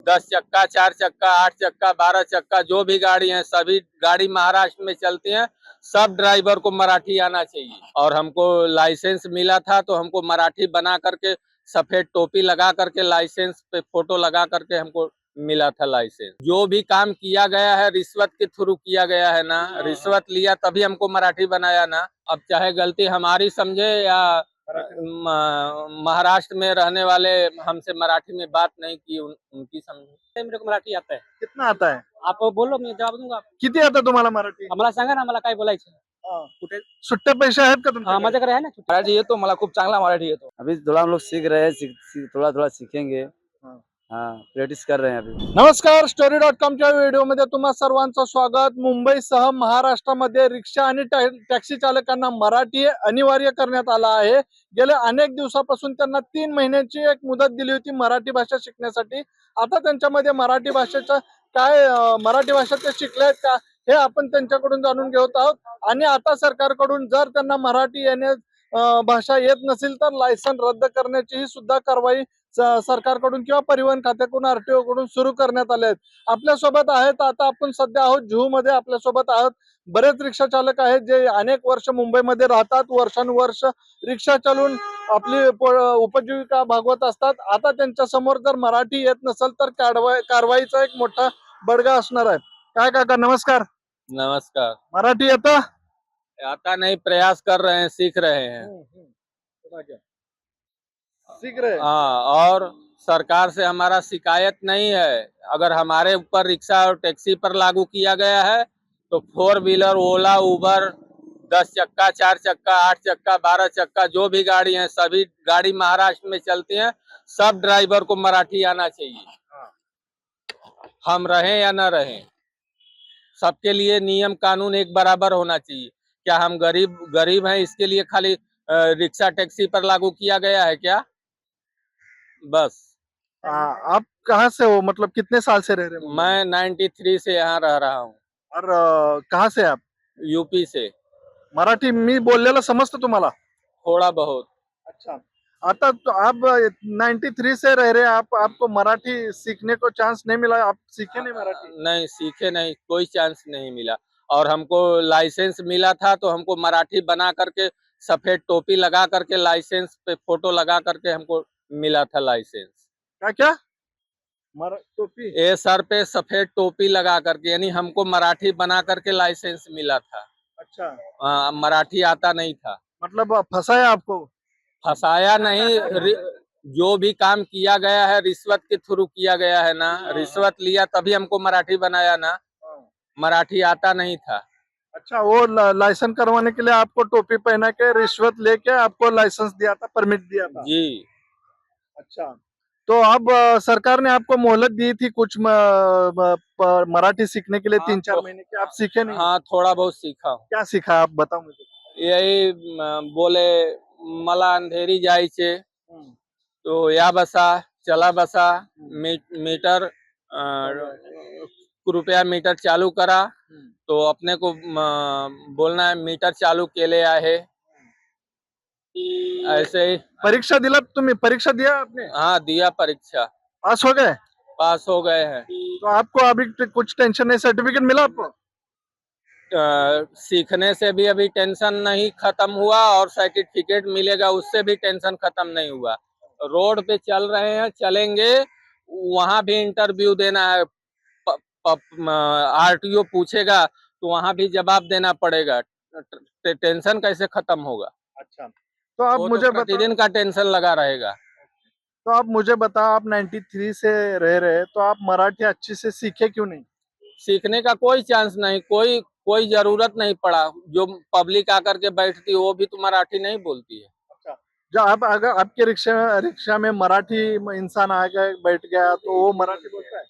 10 चक्का, 4 चक्का, 8 चक्का, 12 चक्का, जो भी गाड़ी है सभी गाड़ी महाराष्ट्र में चलती हैं। सब ड्राइवर को मराठी आना चाहिए। और हमको लाइसेंस मिला था तो हमको मराठी बना करके सफेद टोपी लगा करके लाइसेंस पे फोटो लगा करके हमको मिला था लाइसेंस। जो भी काम किया गया है रिश्वत के थ्रू किया गया है ना, रिश्वत लिया तभी हमको मराठी बनाया ना। अब चाहे गलती हमारी समझे या महाराष्ट्र में रहने वाले हमसे मराठी में बात नहीं की उनकी समझे। मेरे को मराठी आता है। कितना आता है? आप बोलो मी जवाब दूंगा। किती आता तुम्हाला मराठी? आम्हाला सांगा ना, मला काय बोलायचं. कुठे सुट्टे पैसे आहेत का तुमच्याकडे? माझ्याकडे आहे ना. मराठी येतो मला, खूप चांगला मराठी येतो. अभी थोड़ा हम लोग सीख रहे हैं, थोड़ा थोड़ा सीखेंगे। हाँ। हाँ, प्रैक्टिस कर रहे हैं अभी। नमस्कार, Story.com व्हिडिओमध्ये तुम्हा सर्वांचं स्वागत। मुंबईसह महाराष्ट्रामध्ये रिक्षा आणि टॅक्सी चालकांना मराठी अनिवार्य करण्यात आला आहे। गेल्या अनेक दिवसापासून त्यांना 3 महिन्यांची एक मुदत दिली होती मराठी भाषा शिकण्यासाठी। आता त्यांच्यामध्ये मराठी भाषेचा काय मराठी भाषा ते शिकलेत का हे आपण त्यांच्याकडून जाणून घेत आहोत। आणि आता सरकारकडून जर त्यांना मराठी भाषा येत नसेल तर लायसन रद्द करण्याची सुद्धा कारवाई सरकारकडून किंवा परिवहन खात्याकडून आरटीओ कडून सुरू करण्यात आले आहेत। आपल्या सोबत आहेत, आता आपण सध्या आहोत जुहू मध्ये। आपल्या सोबत आहोत बरेच रिक्षा चालक आहेत जे अनेक वर्ष मुंबईमध्ये राहतात, वर्षानुवर्ष रिक्षा चालवून आपली उपजीविका भागवत असतात। आता त्यांच्या समोर जर मराठी येत नसेल तर कारवाईचा एक मोठा बडगा असणार आहे। काय काका नमस्कार। नमस्कार। मराठी येतं? आता नहीं, प्रयास कर रहे हैं, सीख रहे हैं। सीख रहे हैं। हाँ, और सरकार से हमारा शिकायत नहीं है। अगर हमारे ऊपर रिक्शा और टैक्सी पर लागू किया गया है तो 4 व्हीलर, ओला, उबर, 10 चक्का, 4 चक्का, 8 चक्का, 12 चक्का, जो भी गाड़ी है सभी गाड़ी महाराष्ट्र में चलती हैं। सब ड्राइवर को मराठी आना चाहिए। हम रहें या न रहें, सबके लिए नियम कानून एक बराबर होना चाहिए। क्या हम गरीब हैं इसके लिए खाली रिक्शा टैक्सी पर लागू किया गया है क्या? बस। आप कहाँ से हो, मतलब कितने साल से रह रहे हो? मैं 93 से यहाँ रह रहा हूँ। और कहाँ से आप? यूपी से। मराठी मी बोललेलं समजतं तुम्हाला? थोड़ा बहुत। अच्छा, आता तो आप 93 से रह रहे हैं, आपको मराठी सीखने को चांस नहीं मिला? आप सीखे नहीं मराठी? नहीं सीखे नहीं, कोई चांस नहीं मिला। और हमको लाइसेंस मिला था तो हमको मराठी बना करके सफेद टोपी लगा करके लाइसेंस पे फोटो लगा करके हमको मिला था लाइसेंस। क्या टोपी? ये सर पे सफेद टोपी लगा करके, यानी हमको मराठी बना करके लाइसेंस मिला था। अच्छा, मराठी आता नहीं था। मतलब फंसाया आपको? फंसाया नहीं, जो भी काम किया गया है रिश्वत के थ्रू किया गया है ना। रिश्वत लिया तभी हमको मराठी बनाया ना। मराठी आता नहीं था। अच्छा, वो लाइसेंस करवाने के लिए आपको टोपी पहना के रिश्वत लेके आपको लाइसेंस दिया था, परमिट दिया था? जी। अच्छा, तो अब सरकार ने आपको मोहलत दी थी कुछ मराठी सीखने के लिए, हाँ, 3-4 महीने की। आप सीखे नहीं? हाँ, थोड़ा बहुत सीखा हूँ। क्या सीखा आप बताओ मुझे। यही बोले मला अंधेरी जायचे तो या बसा, चला बसा, मीटर कृपया मीटर चालू करा, तो अपने को बोलना है मीटर चालू केले आहे। ऐसे ही। परीक्षा दिला तुम्ही? परीक्षा दिया आपने? हाँ, दिया परीक्षा, पास हो गए? पास हो गए हैं। तो आपको अभी कुछ टेंशन नहीं, सर्टिफिकेट मिला आपको? सीखने से भी अभी टेंशन नहीं खत्म हुआ और सर्टिफिकेट मिलेगा उससे भी टेंशन खत्म नहीं हुआ। रोड पे चल रहे हैं, चलेंगे, वहां भी इंटरव्यू देना है। आरटीओ पूछेगा तो वहां भी जवाब देना पड़ेगा। टेंशन कैसे खत्म होगा? अच्छा, तो आप वो मुझे तो प्रतिदिन का टेंशन लगा रहेगा। तो आप मुझे बताओ, आप 93 से रह रहे हैं तो आप मराठी अच्छी से सीखे क्यों नहीं? सीखने का कोई चांस नहीं, कोई जरूरत नहीं पड़ा। जो पब्लिक आकर के बैठती वो भी तो मराठी नहीं बोलती है। अच्छा, जो आप अगर आपके रिक्शा में मराठी इंसान आ गया बैठ गया तो वो मराठी बोलता है?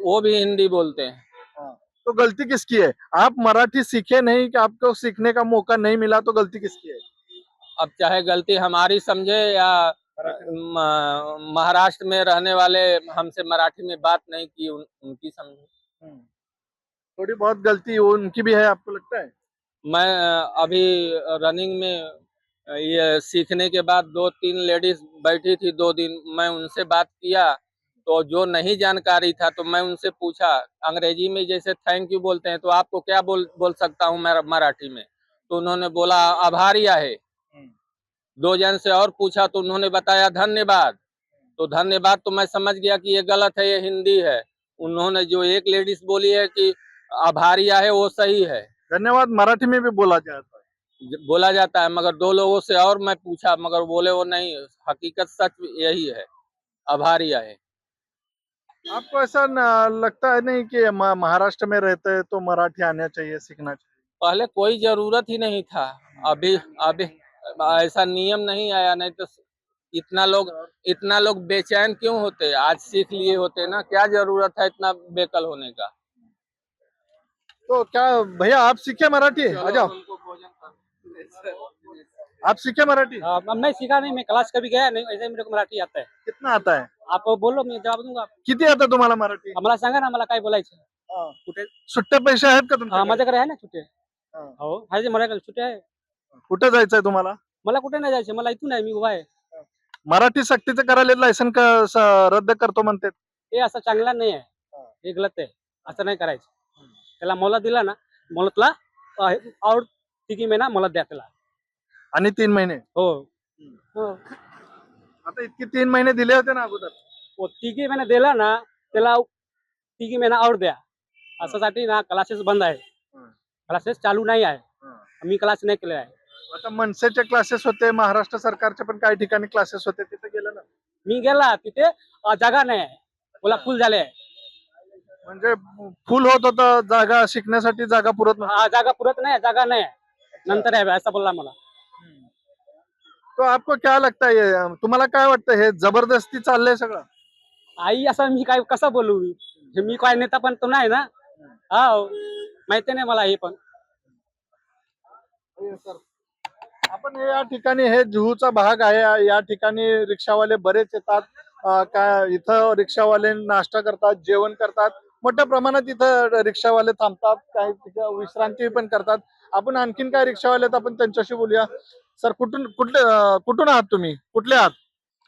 वो भी हिंदी बोलते हैं। हाँ, तो गलती किसकी है? आप मराठी सीखे नहीं कि आपको सीखने का मौका नहीं मिला, तो गलती किसकी है? अब चाहे गलती हमारी समझे या महाराष्ट्र में रहने वाले हमसे मराठी में बात नहीं की उनकी समझे। थोड़ी बहुत गलती उनकी भी है आपको लगता है? मैं अभी रनिंग में ये सीखने के बाद 2-3 लेडीज बैठी थी 2 दिन, मैं उनसे बात किया तो जो नहीं जानकारी था तो मैं उनसे पूछा, अंग्रेजी में जैसे थैंक यू बोलते हैं तो आपको क्या बोल सकता हूँ मैं मराठी में, तो उन्होंने बोला आभारी आहे। दो जन से और पूछा तो उन्होंने बताया धन्यवाद। तो धन्यवाद तो मैं समझ गया कि ये गलत है, ये हिंदी है। उन्होंने जो एक लेडीज बोली है कि आभारी आहे वो सही है, धन्यवाद मराठी में भी बोला जाता है। बोला जाता है, मगर दो लोगों से और मैं पूछा मगर बोले वो नहीं, हकीकत सच यही है, आभारी आहे। आपको ऐसा लगता है नहीं कि महाराष्ट्र में रहते हैं तो मराठी आना चाहिए, सीखना चाहिए? पहले कोई जरूरत ही नहीं था, अभी अभी ऐसा नियम नहीं आया, नहीं तो इतना लोग इतना लोग बेचैन क्यों होते, आज सीख लिए होते ना, क्या जरूरत है इतना बेकल होने का। तो क्या भैया आप सीखे मराठी? आ जाओ, आप सीखे मराठी? अब मैं सीखा नहीं, मैं क्लास कभी गया नहीं, ऐसे मेरे को मराठी आता है। कितना आता है? आप बोलो मी जवाब दूंगा. किती आता तुम्हाला मराठी? आम्हाला सांगा ना, मला काय बोलायचं. कुठे सुट्टे पैसे आहेत का तुमच्याकडे? माझ्याकडे आहे ना सुट्टे. हा. हो आहे, माझ्याकडे सुट्टे आहे. कुठे जायचंय तुम्हाला? मला कुठे नाही जायचं, मला इथून आहे, मी उभा आहे. मराठी सक्तीचं करायला लायसन रद्द करतो म्हणते. हे असं चांगला नाही आहे, हे गलत आहे, असं नाही करायचं. त्याला मोलत दिला ना, मोलतला और तिघी महिना मोलत द्या त्याला. आणि 3 महिने हो हो, आता इतके 3 महिने दिले होते ना अगोदर. वो तिघी महिना दिला ना त्याला, तिघी महिना और द्या. असासाठी ना क्लासेस बंद आहे, क्लासेस चालू नाही आहे. मी क्लास नाही केले आहे. आता मनसेचे क्लासेस होते, महाराष्ट्र सरकारचे पण काही ठिकाणी क्लासेस होते, तिथे गेलं ना. मी गेला तिथे जागा नाही आहे, बोला फुल झाले आहे. म्हणजे फुल होत होतं, जागा शिकण्यासाठी जागा पुरत नव्हती. जागा पुरत नाही, जागा नाही नंतर आहे असं बोलला मला. तो आपको क्या लगता है, तुम्हाला काय वाटतं हे जबरदस्ती चाललंय सगळं? आई असं मी काय कसं बोलू, मी काय नेता पण तो नाही ना. हो माहिती नाही मला हे पण. आपण या ठिकाणी हे जुहूचा भाग आहे, या ठिकाणी रिक्षावाले बरेच येतात. काय इथं रिक्षावाले नाश्ता करतात, जेवण करतात, मोठ्या प्रमाणात इथं रिक्षावाले थांबतात, काही तिथं विश्रांती पण करतात. आपण आणखीन काय रिक्षावाले आहेत, आपण त्यांच्याशी बोलूया. सर कुठून आहात तुम्ही, कुठले आहात,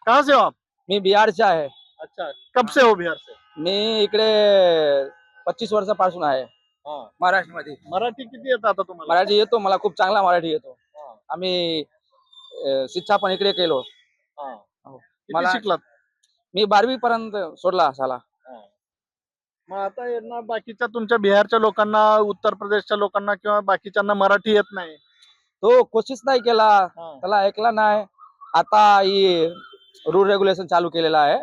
कहाँ से हो आप? मी बिहारचा आहे. अच्छा, कब से हो बिहार से? मी इकडे 25 वर्षापासून आहे महाराष्ट्रामध्ये. मराठी किती येतं आता तुम्हाला? मराठी येतो मला, खूप चांगला मराठी येतो. आम्ही शिक्षा पण इकडे केलो. किती मला- शिकलात? मी 12वी पर्यंत सोडला साला. मग आता यांना बाकीच्या तुमच्या बिहारच्या लोकांना, उत्तर प्रदेशच्या लोकांना किंवा बाकीच्यांना मराठी येत नाही. तो कोशिश नाही केला, त्याला ऐकला नाही. आता ही रूल रेग्युलेशन चालू केलेला आहे.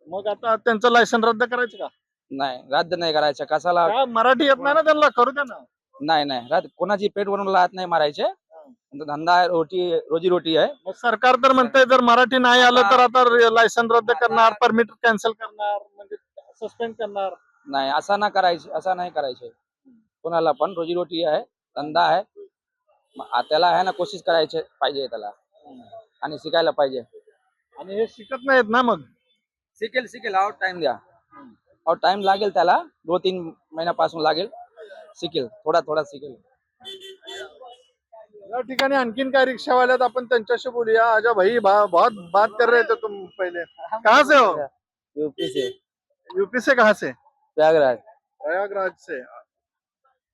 मग आता त्यांचं लायसन रद्द करायचं का? नाही, रद्द नाही करायचं. कशाला? काय मराठी येत नाही ना त्यांना, करू द्या ना. नाही रद्द, कोणाची पेट भरून लात नाही मारायचे. धंदा आहे, रोजी रोटी आहे. मग सरकार तर म्हणतंय जर मराठी नाही आलं तर आता लायसन रद्द करणार, परमिट कॅन्सल करणार, म्हणजे सस्पेंड करणार. नाही, असं ना करायचे, असं नाही करायचे. कोणाला पण रोजी रोटी आहे, धंदा आहे. त्याला आहे ना, कोशिश करायचे पाहिजे त्याला, आणि शिकायला पाहिजे. आणि हे शिकत नाहीत ना, मग शिकेल और टाइम द्या, और टाइम लागेल त्याला, 2-3 महिन्यापासून लागेल. शिकेल, थोडा शिकेल. या ठिकाणी आणखीन काय रिक्षावाले आहेत, आपण त्यांच्याशी बोलूया. आजा भाई बहुत बात कर रहे थे तुम पहले, कहाँ से हो? यूपी से, यूपी से कहाँ से? प्रयागराज. प्रयागराज से.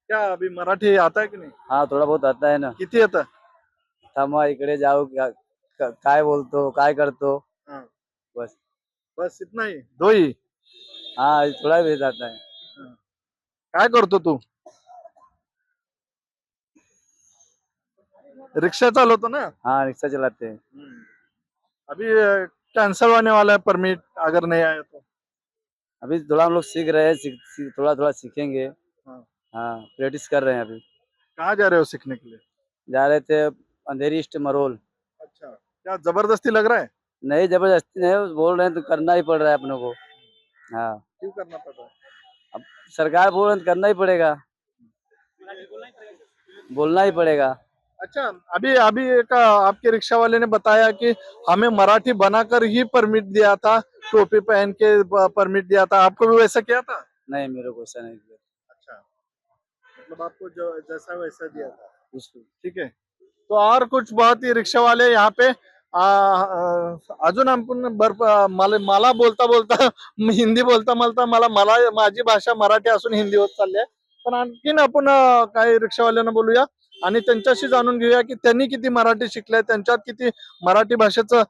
क्या अभी मराठी आता है की नाही? हाँ, थोड़ा बहुत आता है ना. किती येतं? थांबा, इकडे जाऊ, काय बोलतो, काय करतो, हाँ. बस. बस इतना ही, दो ही. हाँ, थोड़ा भी आता है. काय करतो तू? रिक्शा चालवतो ना? हाँ, रिक्शा चलाते हैं. अभी कैंसल होने वाला है परमिट, अगर नहीं आया तो. अभी थोड़ा हम लोग सीख रहे हैं, थोड़ा सीखेंगे. हाँ. हाँ, प्रैक्टिस कर रहे हैं अभी. कहाँ जा रहे हो सीखने के लिए? जा रहे थे अंधेरी ईस्ट मरोल. अच्छा, क्या जबरदस्ती लग रहा है? नहीं, जबरदस्ती नहीं, बोल रहे हैं तो करना ही पड़ रहा है अपने को. हाँ, क्यों करना पड़ रहा है? अब सरकार बोल रहे हैं तो करना ही पड़ेगा, बोलना ही पड़ेगा. अच्छा, अभी एक आपके रिक्शा वाले ने बताया कि हमें मराठी बनाकर ही परमिट दिया था, टोपी पहन के परमिट दिया था, आपको भी वैसा किया था? नहीं, मेरे को ऐसा नहीं किया. अच्छा, मतलब आपको जो जैसा वैसा दिया था. उसको ठीक है. तो और कुछ बहुत ही रिक्शा वाले यहाँ पे अजून आपण मला बोलता बोलता हिंदी बोलता बोलता मला माझी भाषा मराठी असून हिंदी होत चालली आहे. पण आणखीन आपण काही रिक्षावाल्यांना बोलूया आणि त्यांच्याशी जाणून घेऊया की त्यांनी किती मराठी शिकले, त्यांच्यात किती मराठी भाषेचं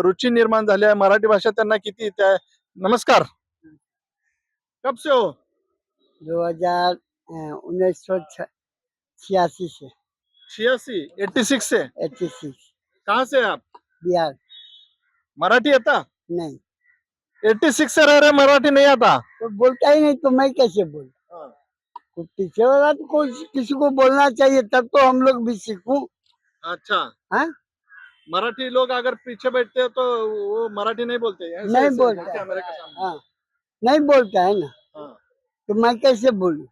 रुची निर्माण झाली आहे, मराठी भाषा त्यांना किती येते आहे. नमस्कार. कब से हो? 1986 से 86 से. 86 कहाँ से आप? बिहार मराठी आता? नहीं 86 से रह रहे, मराठी नहीं आता? तो बोलता ही नहीं तो मैं कैसे बोल हाँ. कोई पीछे वाला तो कोई किसी को बोलना चाहिए तब तो हम लोग भी सीखूं। अच्छा. हाँ? मराठी लोग अगर पीछे बैठते हैं तो वो मराठी नहीं बोलते, ऐसे नहीं ऐसे बोलता कैमरे के सामने. हाँ नहीं बोलता है ना हाँ. तो मैं कैसे बोलूं?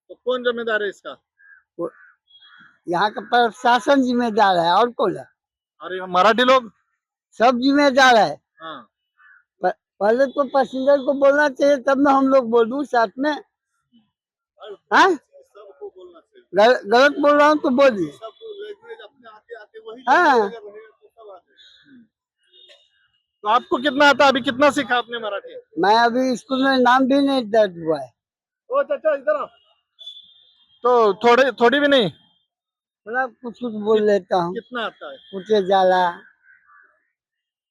तो कौन जिम्मेदार है इसका? यहाँ का प्रशासन जिम्मेदार है और कौन है? अरे मराठी लोग. सब जिम्मेदार है। हाँ. पहले तो पैसेंजर को बोलना चाहिए तब ना हम लोग बोलूं साथ में। हाँ? सबको बोलना चाहिए. गलत बोल रहा हूँ तो बोलिए। सब लैंग्वेज अपने आते वही हाँ। language अगर रहेगा तो सब आते हैं. तो आपको कितना आता, अभी कितना सीखा आपने मराठी? मैं अभी स्कूल में नाम भी नहीं दर्ज हुआ है। ओ चाचा इधर आओ. तो थोड़ी भी नहीं. थोड़ा कुछ कुछ बोल लेता हूँ। कितना आता है? कुठे जाला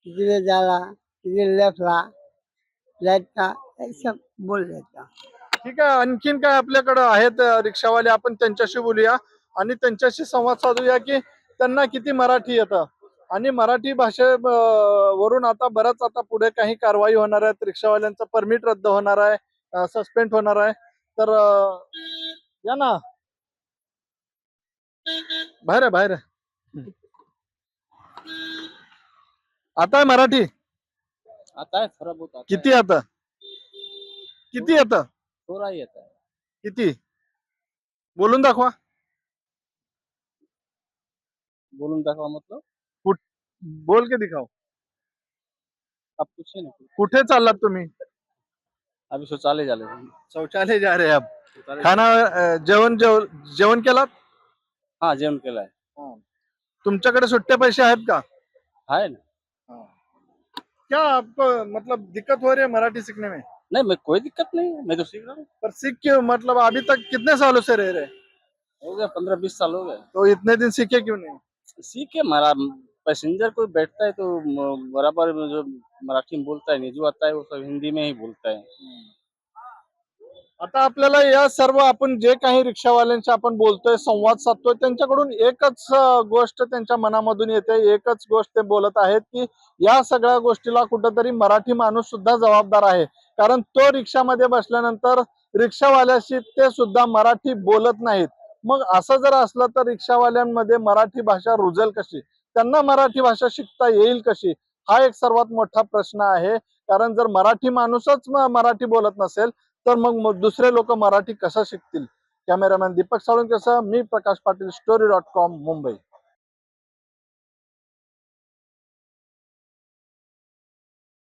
किधरे जाला किधरे लेफ्टला राइट का ये सब बोल लेता हूँ। ठीक आहे. आणखीन काय आपल्याकडे आहेत रिक्षावाले, आपण त्यांच्याशी बोलूया आणि त्यांच्याशी संवाद साधूया की त्यांना किती मराठी येतं आणि मराठी भाषे वरून आता बरंच आता पुढे काही कारवाई होणार आहे, रिक्षावाल्यांचं परमिट रद्द होणार आहे, सस्पेंड होणार आहे. तर या ना बाहेर आहे, बाहेर आहे. आता आहे मराठी? आता है थोड़ा बहुत आता किती आता? किती येतं? थोड़ा ही आता है. किती बोलून दाखवा. बोलून दाखवा मतलब बोल के दिखाओ. आप पूछे ना. कुठे चाललात तुम्ही? अभी शौचालय झाले. शौचालय जा रहे आप. खाना जेवण केलात? हाँ जेवण केलाय. तुमच्याकडे सुट्टे पैसे आहेत का? है ना. क्या आपको मतलब दिक्कत हो रही है मराठी सीखने में? नहीं मैं कोई दिक्कत नहीं है, मैं तो सीख रहा हूँ. पर सीख क्यों, मतलब अभी तक कितने सालों से रह रहे? हो गया 15-20 साल हो गए. तो इतने दिन सीखे क्यों नहीं? सीखे मरा पैसेंजर कोई बैठता है तो बराबर में जो मराठी में बोलता है, नहीं जो आता है वो सब हिंदी में ही बोलता है. आता आपल्याला या सर्व आपण जे काही रिक्षावाल्यांशी आपण बोलतोय, संवाद साधतोय, त्यांच्याकडून एकच गोष्ट त्यांच्या मनामधून येते, एकच गोष्ट ते बोलत आहेत की या सगळ्या गोष्टीला कुठेतरी मराठी माणूस सुद्धा जबाबदार आहे. कारण तो रिक्षामध्ये बसल्यानंतर रिक्षावाल्याशी ते सुद्धा मराठी बोलत नाहीत. मग असं जर असलं तर रिक्षावाल्यांमध्ये मराठी भाषा रुजेल कशी, त्यांना मराठी भाषा शिकता येईल कशी, हा एक सर्वात मोठा प्रश्न आहे. कारण जर मराठी माणूसच मराठी बोलत नसेल तर मग दुसरे लोक मराठी कसं शिकतील. कॅमेरामॅन दीपक साळुंकेसह मी प्रकाश पाटील, story.com, मुंबई.